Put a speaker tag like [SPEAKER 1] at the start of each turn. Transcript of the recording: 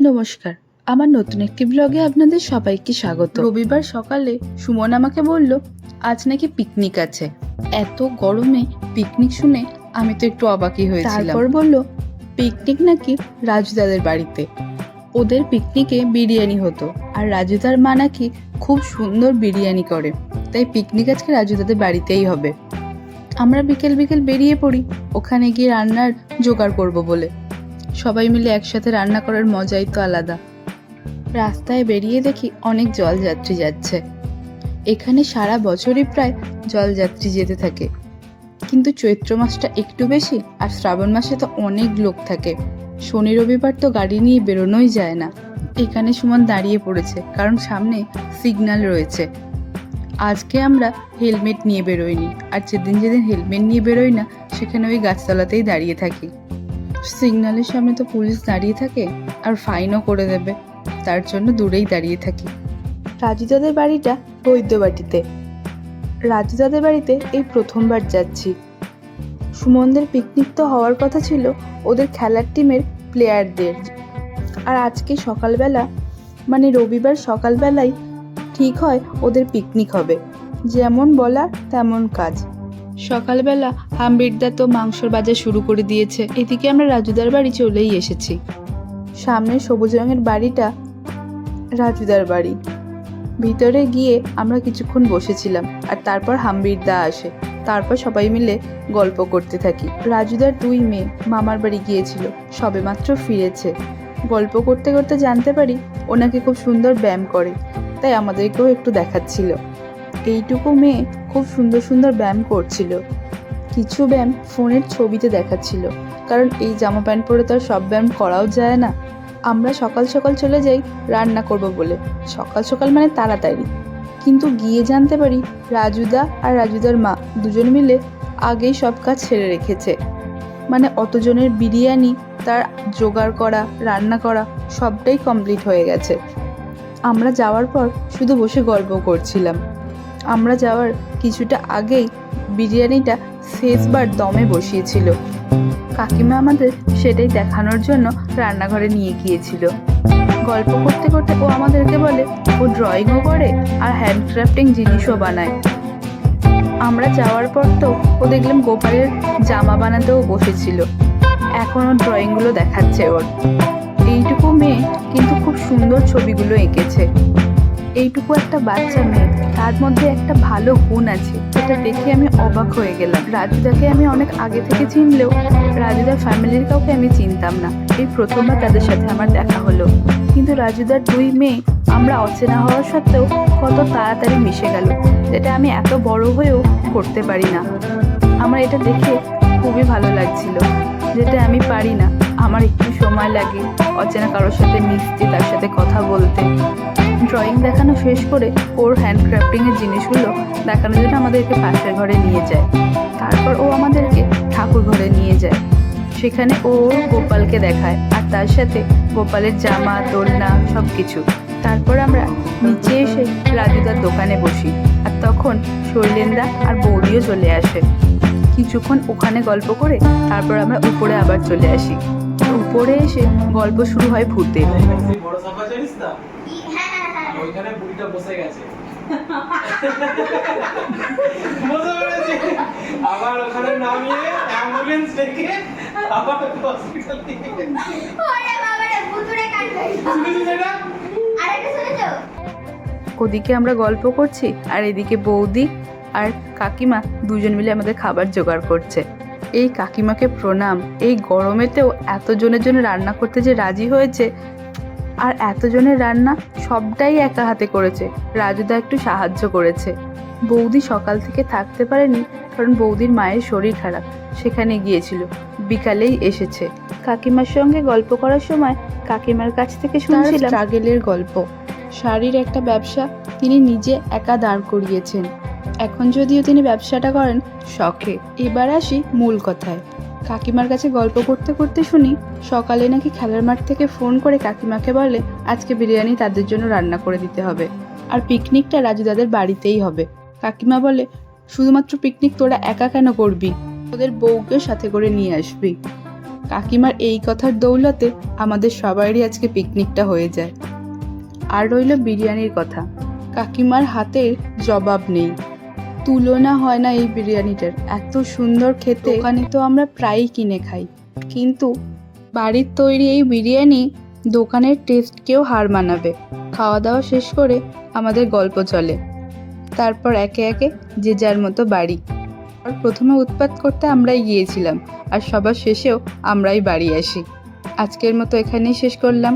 [SPEAKER 1] নমস্কার, আমার নতুন একটি ব্লগে আপনাদের সবাইকে স্বাগত। রবিবার সকালে সুমন আমাকে বলল আজ নাকি পিকনিক আছে। এত গরমে পিকনিক শুনে আমি তো একটু অবাকই হয়েছিলাম। তারপর বলল পিকনিক নাকি রাজুদাদের বাড়িতে। ওদের পিকনিকে বিরিয়ানি হতো, আর রাজুদার মা নাকি খুব সুন্দর বিরিয়ানি করে, তাই পিকনিক আজকে রাজুদাদের বাড়িতেই হবে। আমরা বিকেল বিকেল বেরিয়ে পড়ি ওখানে গিয়ে রান্নার জোগাড় করব বলে। সবাই মিলে একসাথে রান্না করার মজাই তো আলাদা। রাস্তায় বেরিয়ে দেখি অনেক জলযাত্রী যাচ্ছে। এখানে সারা বছরই প্রায় জলযাত্রী যেতে থাকে, কিন্তু চৈত্র মাসটা একটু বেশি, আর শ্রাবণ মাসে তো অনেক লোক থাকে। শনি রবিবার তো গাড়ি নিয়ে বেরোনোই যায় না। এখানে সুমন দাঁড়িয়ে পড়েছে কারণ সামনে সিগন্যাল রয়েছে। আজকে আমরা হেলমেট নিয়ে বেরোইনি, আর যেদিন যেদিন হেলমেট নিয়ে বেরোই না সেখানে ওই গাছতলাতেই দাঁড়িয়ে থাকি। সিগন্যালের সামনে তো পুলিশ দাঁড়িয়ে থাকে আর ফাইনও করে দেবে, তার জন্য দূরেই দাঁড়িয়ে থাকি। রাজুদাদের বাড়িটা বৈদ্যবাটিতে। রাজুদাদের বাড়িতে এই প্রথমবার যাচ্ছি। সুমনদের পিকনিক তো হওয়ার কথা ছিল ওদের খেলার টিমের প্লেয়ারদের, আর আজকে সকালবেলা মানে রবিবার সকালবেলায় ঠিক হয় ওদের পিকনিক হবে। যেমন বলা তেমন কাজ। সকালবেলা হামবিরদা তো মাংসর বাজার শুরু করে দিয়েছে। এদিকে আমরা রাজুদার বাড়ি চলেই এসেছি। সামনে সবুজ রঙের বাড়িটা রাজুদার বাড়ি। ভিতরে গিয়ে আমরা কিছুক্ষণ বসেছিলাম, আর তারপর হামবিরদা আসে। তারপর সবাই মিলে গল্প করতে থাকি। রাজুদার দুই মেয়ে মামার বাড়ি গিয়েছিল, সবেমাত্র ফিরেছে। গল্প করতে করতে জানতে পারি ও নাকি খুব সুন্দর ব্যায়াম করে, তাই আমাদেরকেও একটু দেখাচ্ছিল। এইটুকু মেয়ে খুব সুন্দর সুন্দর ব্যায়াম করছিল। কিছু ব্যায়াম ফোনের ছবিতে দেখাচ্ছিল, কারণ এই জামা প্যান্ট পরে তো আর সব ব্যায়াম করাও যায় না। আমরা সকাল সকাল চলে যাই রান্না করব বলে। সকাল সকাল মানে তাড়াতাড়ি, কিন্তু গিয়ে জানতে পারি রাজুদা আর রাজুদার মা দুজন মিলে আগেই সব কাজ ছেড়ে রেখেছে। মানে অতজনের বিরিয়ানি, তার জোগাড় করা, রান্না করা সবটাই কমপ্লিট হয়ে গেছে। আমরা যাওয়ার পর শুধু বসে গল্প করছিলাম। আমরা যাওয়ার কিছুটা আগেই বিরিয়ানিটা শেষবার দমে বসিয়েছিল। কাকিমা আমাদের সেটাই দেখানোর জন্য রান্নাঘরে নিয়ে গিয়েছিল। গল্প করতে করতে ও আমাদেরকে বলে ও ড্রয়িংও করে আর হ্যান্ডক্রাফটিং জিনিসও বানায়। আমরা যাওয়ার পর তো ও দেখলাম গোপালের জামা বানাতেও বসেছিল। এখনও ড্রয়িংগুলো দেখাচ্ছে ওর। এইটুকু মেয়ে কিন্তু খুব সুন্দর ছবিগুলো এঁকেছে। এইটুকু একটা বাচ্চা মেয়ে, তার মধ্যে একটা ভালো গুণ আছে, যেটা দেখে আমি অবাক হয়ে গেলাম। রাজুদাকে আমি অনেক আগে থেকে চিনলেও রাজুদার ফ্যামিলির কাউকে আমি চিনতাম না। এই প্রথমবার তাদের সাথে আমার দেখা হলো, কিন্তু রাজুদার দুই মেয়ে আমরা অচেনা হওয়া সত্ত্বেও কত তাড়াতাড়ি মিশে গেল, যেটা আমি এত বড় হয়েও করতে পারি না। আমার এটা দেখে খুবই ভালো লাগছিল, যেটা আমি পারি না। আমার একটু সময় লাগে অচেনা কারোর সাথে মিশতে, তার সাথে কথা বলতে। ড্রয়িং দেখানো শেষ করে ওর হ্যান্ডক্রাফটিংয়ের জিনিসগুলো দেখানোর জন্য আমাদেরকে পাশের ঘরে নিয়ে যায়। তারপর ও আমাদেরকে ঠাকুর ঘরে নিয়ে যায়। সেখানে ও গোপালকে দেখায়, আর তার সাথে গোপালের জামা, দোলনা সব কিছু। তারপর আমরা নিচে এসে রাজুদার দোকানে বসি, আর তখন শৈলেন্দা আর বৌদিও চলে আসে। কিছুক্ষণ ওখানে গল্প করে তারপর আমরা উপরে আবার চলে আসি। উপরে এসে গল্প শুরু হয় ভূতে।
[SPEAKER 2] ওইখানে বুড়িটা বসে গেছে। আবার ওখানে নামিয়ে অ্যাম্বুলেন্স ডেকে আবার হসপিটাল নিয়ে গেছে। ওরে বাবা রে, ভূতুরে কাণ্ড। শুনেছিস এটা? আরেকটা শুনেছো?
[SPEAKER 1] ওদিকে আমরা গল্প করছি, আর এদিকে বৌদি আর কাকিমা দুজন মিলে আমাদের খাবার জোগাড় করছে। এই কাকিমাকে প্রণাম, এই গরমেতেও এতজনের জন্য রান্না করতে যে রাজি হয়েছে। আর এতজনের রান্না সবটাই একা হাতে করেছে, রাজুদা একটু সাহায্য করেছে। বৌদি সকাল থেকে থাকতে পারেনি, কারণ বৌদির মায়ের শরীর খারাপ, সেখানে গিয়েছিল, বিকালেই এসেছে। কাকিমার সঙ্গে গল্প করার সময় কাকিমার কাছ থেকে শুনছিলাম স্ট্রাগলের গল্প। শাড়ির একটা ব্যবসা তিনি নিজে একা দাঁড় করিয়েছেন। এখন যদিও তিনি ব্যবসাটা করেন শখে। এবার আসি মূল কথায়। কাকিমার কাছে গল্প করতে করতে শুনি সকালে নাকি খেলার মাঠ থেকে ফোন করে কাকিমাকে বলে আজকে বিরিয়ানি তাদের জন্য রান্না করে দিতে হবে, আর পিকনিকটা রাজুদাদের বাড়িতেই হবে। কাকিমা বলে শুধুমাত্র পিকনিক তোরা একা কেন করবি, ওদের বউকে সাথে করে নিয়ে আসবি। কাকিমার এই কথার দৌলতে আমাদের সবারই আজকে পিকনিকটা হয়ে যায়। আর রইল বিরিয়ানির কথা, কাকিমার হাতের জবাব নেই, তুলনা হয় না এই বিরিয়ানিটার, এত সুন্দর খেতে। ওখানে তো আমরা প্রায়ই কিনে খাই, কিন্তু বাড়ির তৈরি এই বিরিয়ানি দোকানের টেস্টকেও হার মানাবে। খাওয়া দাওয়া শেষ করে আমাদের গল্প চলে, তারপর একে একে যে যার মতো বাড়ি। আর প্রথমে উৎপাত করতে আমরাই গিয়েছিলাম, আর সবার শেষেও আমরাই বাড়ি আসি। আজকের মতো এখানেই শেষ করলাম।